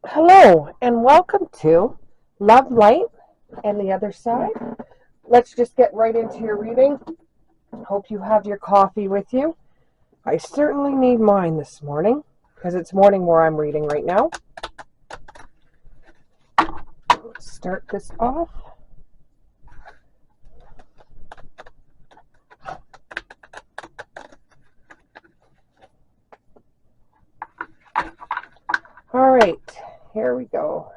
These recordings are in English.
Hello, and welcome to Love, Light, and the Other Side. Let's just get right into your reading. Hope you have your coffee with you. I certainly need mine this morning because it's morning where I'm reading right now. Let's start this off. All right, here we go.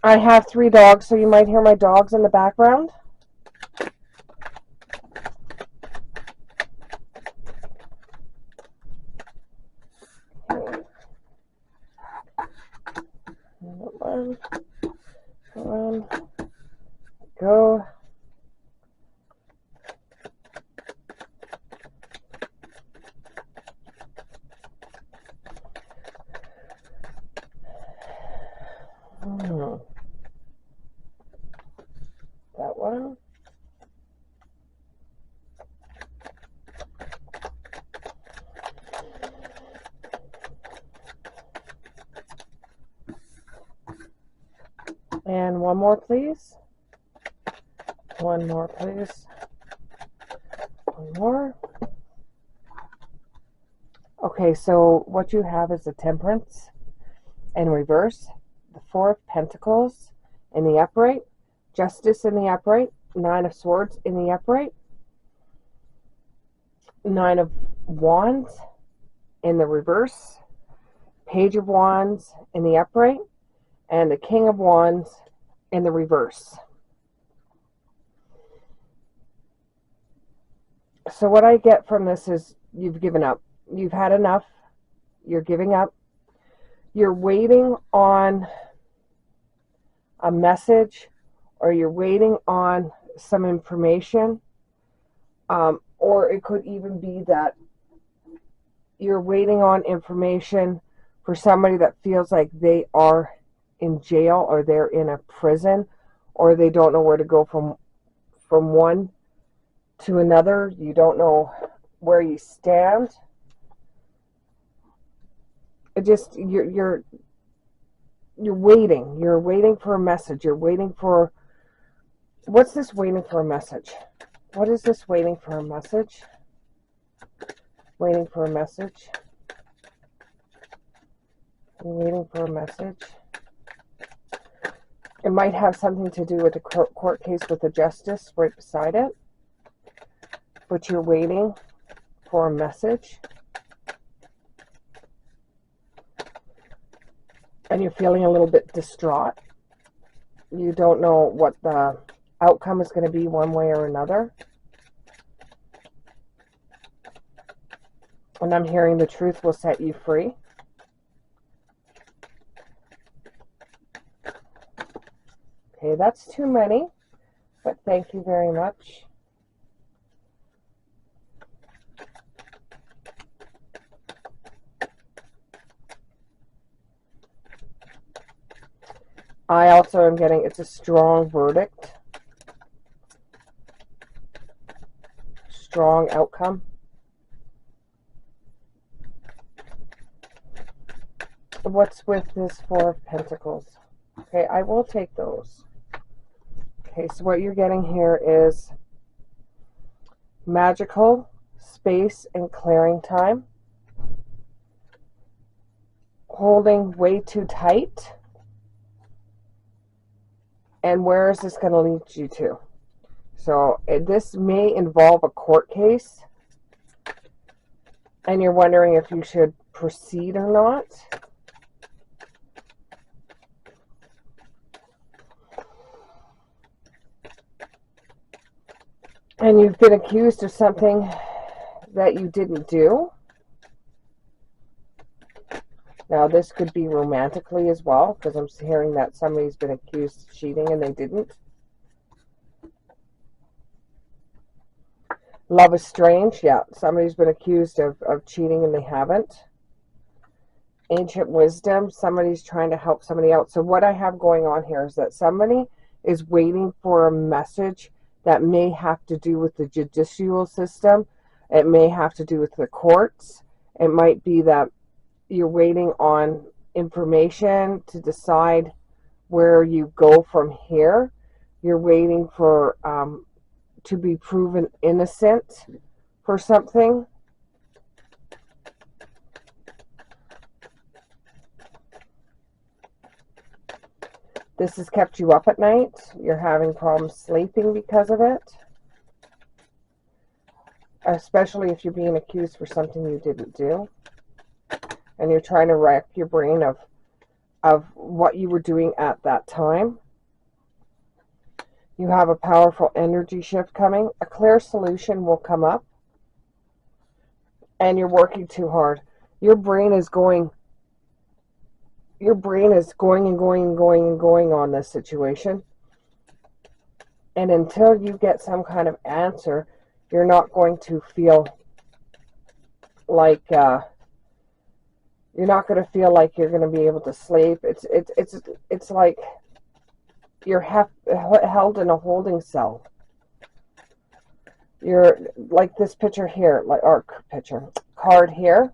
I have 3 dogs, so you might hear my dogs in the background. One, go. That one. And one more, please. One more, please. One more. Okay, so what you have is the Temperance in reverse, the Four of Pentacles in the upright, Justice in the upright, Nine of Swords in the upright, Nine of Wands in the reverse, Page of Wands in the upright, and the King of Wands in the reverse. So what I get from this is you've given up. You've had enough. You're giving up. You're waiting on a message, or you're waiting on some information, or it could even be that you're waiting on information for somebody that feels like they are in jail, or they're in a prison, or they don't know where to go from one to another. You don't know where you stand. You're waiting. You're waiting for a message. You're waiting for, what's this waiting for a message? What is this waiting for a message? Waiting for a message. You're waiting for a message. It might have something to do with the court case with the justice right beside it. But you're waiting for a message. And you're feeling a little bit distraught. You don't know what the outcome is going to be one way or another. And I'm hearing the truth will set you free. Okay, that's too many, but thank you very much. I also am getting, it's a strong verdict. Strong outcome. What's with this Four of Pentacles? Okay, I will take those. Okay, so what you're getting here is magical space and clearing time. Holding way too tight. And where is this going to lead you to? So this may involve a court case. And you're wondering if you should proceed or not. And you've been accused of something that you didn't do. Now, this could be romantically as well, because I'm hearing that somebody's been accused of cheating and they didn't. Love is strange. Yeah, somebody's been accused of cheating and they haven't. Ancient wisdom. Somebody's trying to help somebody out. So what I have going on here is that somebody is waiting for a message that may have to do with the judicial system. It may have to do with the courts. It might be that you're waiting on information to decide where you go from here. You're waiting for to be proven innocent for something. This has kept you up at night. You're having problems sleeping because of it. Especially if you're being accused for something you didn't do. And you're trying to rack your brain of what you were doing at that time. You have a powerful energy shift coming. A clear solution will come up. And you're working too hard. Your brain is going and going and going and going on this situation. And until you get some kind of answer, you're not going to feel like you're not going to feel like you're going to be able to sleep. It's like you're held in a holding cell. You're like this picture here, card here.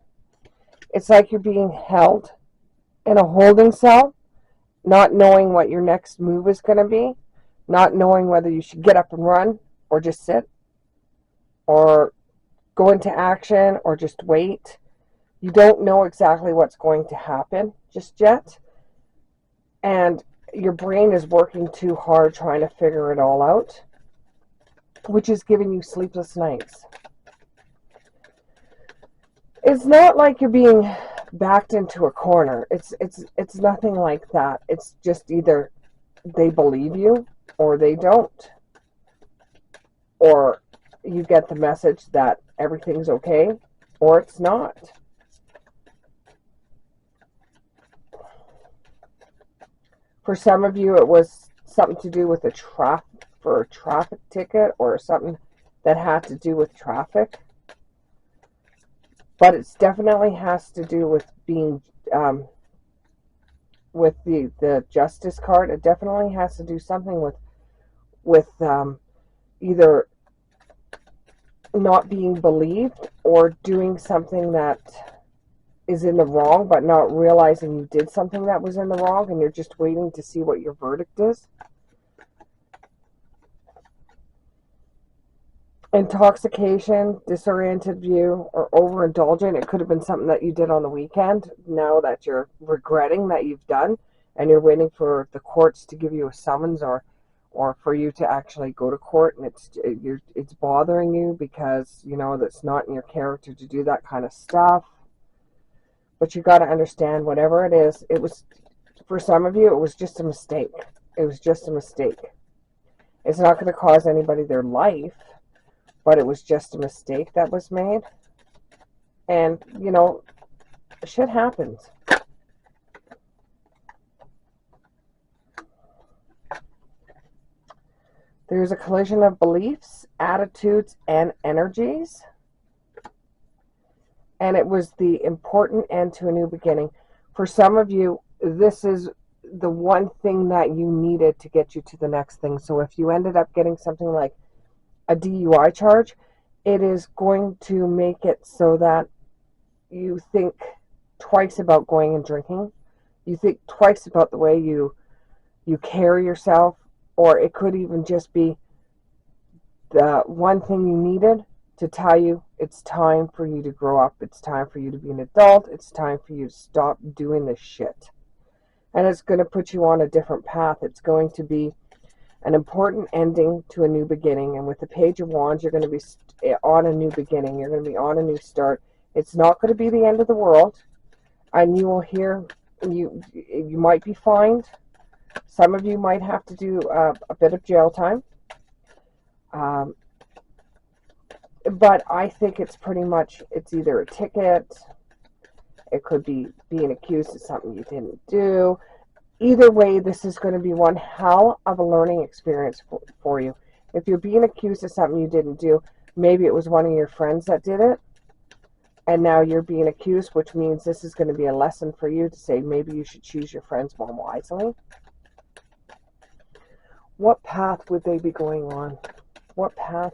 It's like you're being held in a holding cell, not knowing what your next move is going to be, not knowing whether you should get up and run or just sit or go into action or just wait. You don't know exactly what's going to happen just yet. And your brain is working too hard trying to figure it all out, which is giving you sleepless nights. It's not like you're being backed into a corner. It's nothing like that. It's just either they believe you or they don't. Or you get the message that everything's okay or it's not. For some of you, it was something to do with a traffic ticket or something that had to do with traffic. But it definitely has to do with being, with the justice card. It definitely has to do something with either not being believed or doing something that is in the wrong, but not realizing you did something that was in the wrong, and you're just waiting to see what your verdict is. Intoxication, disoriented view, or overindulgent. It could have been something that you did on the weekend now that you're regretting that you've done, and you're waiting for the courts to give you a summons or for you to actually go to court, and it's bothering you because you know that's not in your character to do that kind of stuff. But you got to understand, whatever it is, it was, for some of you, it was just a mistake. It was just a mistake. It's not going to cause anybody their life, but it was just a mistake that was made. And, you know, shit happens. There's a collision of beliefs, attitudes, and energies. And it was the important end to a new beginning. For some of you, this is the one thing that you needed to get you to the next thing. So if you ended up getting something like a DUI charge, it is going to make it so that you think twice about going and drinking. You think twice about the way you carry yourself, or it could even just be the one thing you needed to tell you it's time for you to grow up. It's time for you to be an adult. It's time for you to stop doing this shit. And it's going to put you on a different path. It's going to be an important ending to a new beginning. And with the Page of Wands, you're going to be on a new beginning. You're going to be on a new start. It's not going to be the end of the world. And you will hear, you might be fined. Some of you might have to do a bit of jail time. But I think it's pretty much, it's either a ticket, it could be being accused of something you didn't do. Either way, this is going to be one hell of a learning experience for you. If you're being accused of something you didn't do, maybe it was one of your friends that did it, and now you're being accused, which means this is going to be a lesson for you to say maybe you should choose your friends more wisely. What path would they be going on? What path?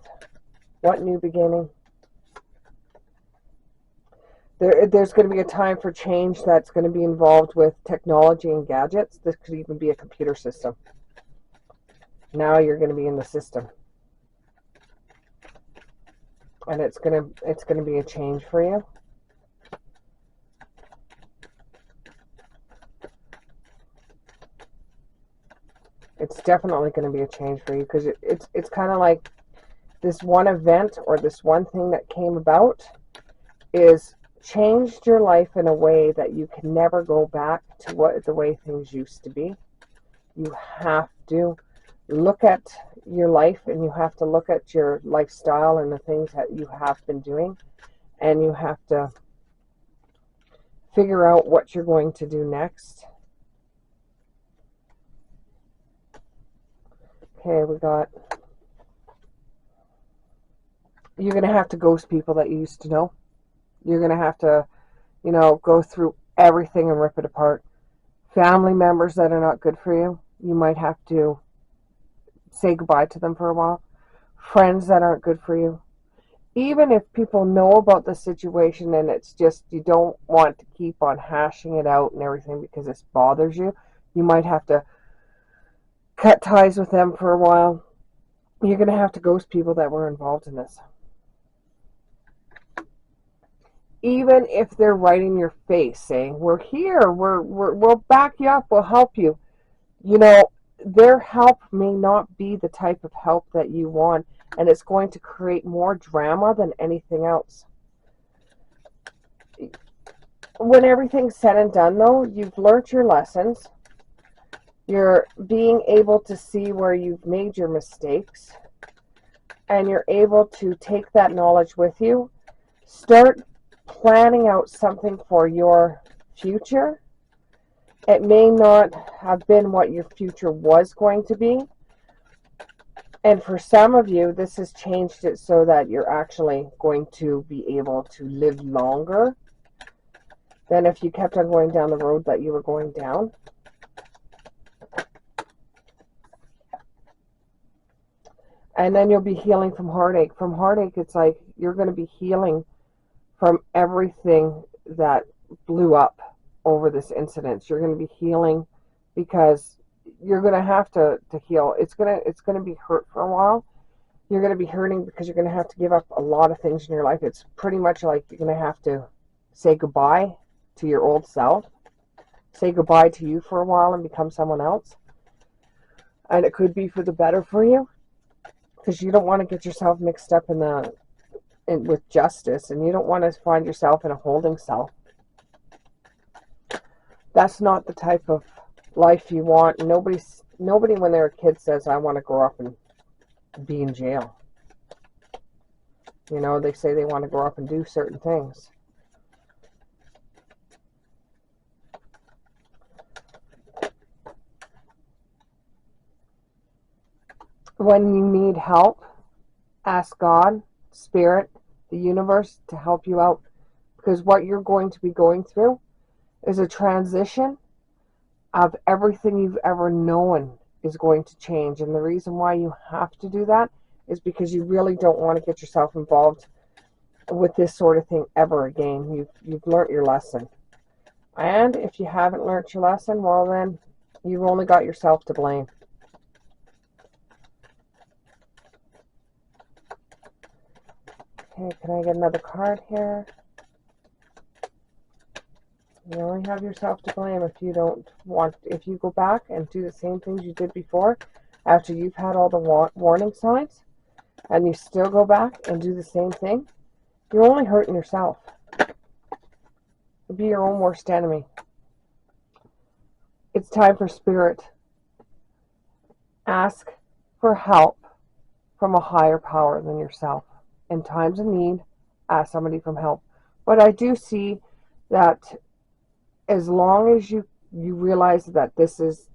What new beginning? There's going to be a time for change that's going to be involved with technology and gadgets. This could even be a computer system. Now you're going to be in the system. And it's going to be a change for you. It's definitely going to be a change for you, because it's kind of like this one event or this one thing that came about is changed your life in a way that you can never go back to the way things used to be. You have to look at your life, and you have to look at your lifestyle and the things that you have been doing, and you have to figure out what you're going to do next. Okay, we got, you're going to have to ghost people that you used to know. You're going to have to, go through everything and rip it apart. Family members that are not good for you, you might have to say goodbye to them for a while. Friends that aren't good for you. Even if people know about the situation and it's just you don't want to keep on hashing it out and everything because it bothers you, you might have to cut ties with them for a while. You're going to have to ghost people that were involved in this. Even if they're right in your face saying, we're here, we'll back you up, we'll help you. Their help may not be the type of help that you want, and it's going to create more drama than anything else. When everything's said and done, though, you've learned your lessons. You're being able to see where you've made your mistakes, and you're able to take that knowledge with you. Start planning out something for your future. It may not have been what your future was going to be. And for some of you, this has changed it so that you're actually going to be able to live longer than if you kept on going down the road that you were going down. And then you'll be healing from heartache. From heartache, it's like you're going to be healing from everything that blew up over this incident. You're going to be healing because you're going to have to heal. It's going to be hurt for a while. You're going to be hurting because you're going to have to give up a lot of things in your life. It's pretty much like you're going to have to say goodbye to your old self. Say goodbye to you for a while and become someone else. And it could be for the better for you, because you don't want to get yourself mixed up with justice, and you don't want to find yourself in a holding cell. That's not the type of life you want. Nobody when they're a kid says, I want to grow up and be in jail. They say they want to grow up and do certain things. When you need help, ask God, Spirit, the universe to help you out, because what you're going to be going through is a transition of everything you've ever known is going to change. And the reason why you have to do that is because you really don't want to get yourself involved with this sort of thing ever again. You've learned your lesson. And if you haven't learned your lesson, well then, you've only got yourself to blame. Okay, can I get another card here? You only have yourself to blame if you go back and do the same things you did before after you've had all the warning signs, and you still go back and do the same thing, you're only hurting yourself. You'll be your own worst enemy. It's time for Spirit. Ask for help from a higher power than yourself. In times of need, ask somebody for help. But I do see that as long as you realize that this is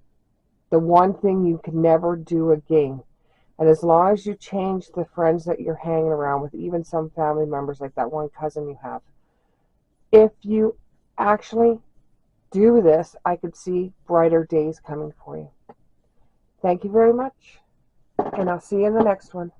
the one thing you can never do again, and as long as you change the friends that you're hanging around with, even some family members like that one cousin you have, if you actually do this, I could see brighter days coming for you. Thank you very much, and I'll see you in the next one.